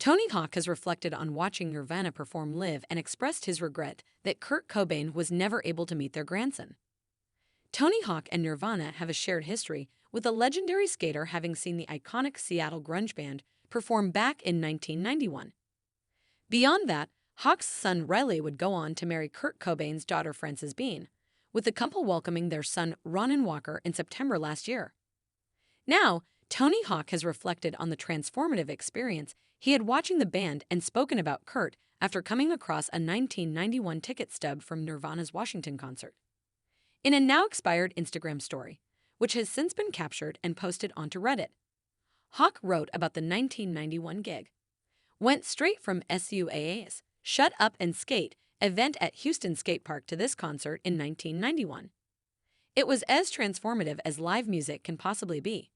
Tony Hawk has reflected on watching Nirvana perform live and expressed his regret that Kurt Cobain was never able to meet their grandson. Tony Hawk and Nirvana have a shared history, with the legendary skater having seen the iconic Seattle grunge band perform back in 1991. Beyond that, Hawk's son Riley would go on to marry Kurt Cobain's daughter Frances Bean, with the couple welcoming their son Ronan Walker in September last year. Now, Tony Hawk has reflected on the transformative experience he had watching the band and spoken about Kurt after coming across a 1991 ticket stub from Nirvana's Washington concert. In a now-expired Instagram story, which has since been captured and posted onto Reddit, Hawk wrote about the 1991 gig. Went straight from SUAA's Shut Up and Skate event at Houston Skate Park to this concert in 1991. It was as transformative as live music can possibly be.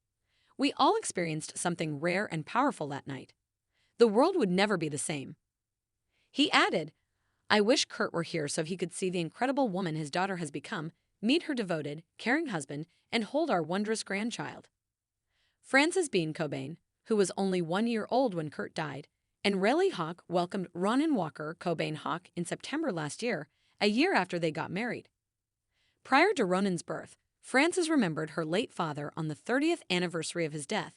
We all experienced something rare and powerful that night. The world would never be the same. He added, I wish Kurt were here so he could see the incredible woman his daughter has become, meet her devoted, caring husband, and hold our wondrous grandchild. Frances Bean Cobain, who was only 1 year old when Kurt died, and Riley Hawk welcomed Ronan Walker Cobain Hawk in September last year, a year after they got married. Prior to Ronan's birth, Frances remembered her late father on the 30th anniversary of his death.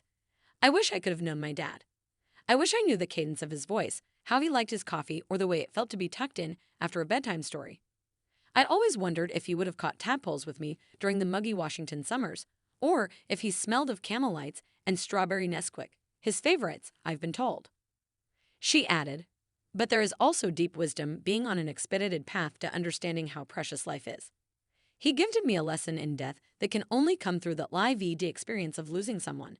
I wish I could have known my dad. I wish I knew the cadence of his voice, how he liked his coffee, or the way it felt to be tucked in after a bedtime story. I'd always wondered if he would have caught tadpoles with me during the muggy Washington summers, or if he smelled of Camel Lights and strawberry Nesquik, his favorites, I've been told. She added, but there is also deep wisdom being on an expedited path to understanding how precious life is. He gifted me a lesson in death that can only come through the live-ed experience of losing someone.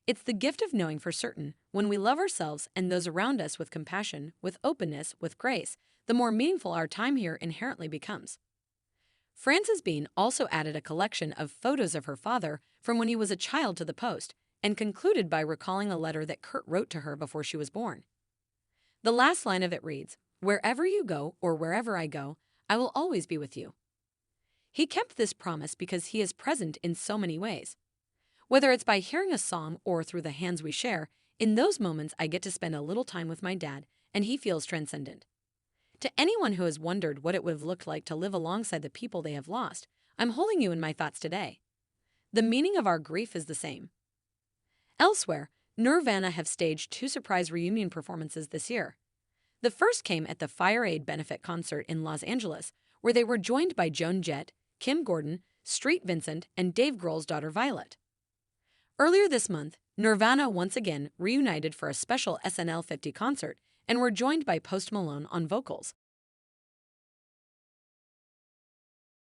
It's the gift of knowing for certain, when we love ourselves and those around us with compassion, with openness, with grace, the more meaningful our time here inherently becomes. Frances Bean also added a collection of photos of her father from when he was a child to the post, and concluded by recalling a letter that Kurt wrote to her before she was born. The last line of it reads, "Wherever you go or wherever I go, I will always be with you." He kept this promise because he is present in so many ways. Whether it's by hearing a song or through the hands we share, in those moments I get to spend a little time with my dad, and he feels transcendent. To anyone who has wondered what it would have looked like to live alongside the people they have lost, I'm holding you in my thoughts today. The meaning of our grief is the same. Elsewhere, Nirvana have staged 2 surprise reunion performances this year. The first came at the Fire Aid benefit concert in Los Angeles, where they were joined by Joan Jett, Kim Gordon, Street Vincent, and Dave Grohl's daughter Violet. Earlier this month, Nirvana once again reunited for a special SNL 50 concert and were joined by Post Malone on vocals.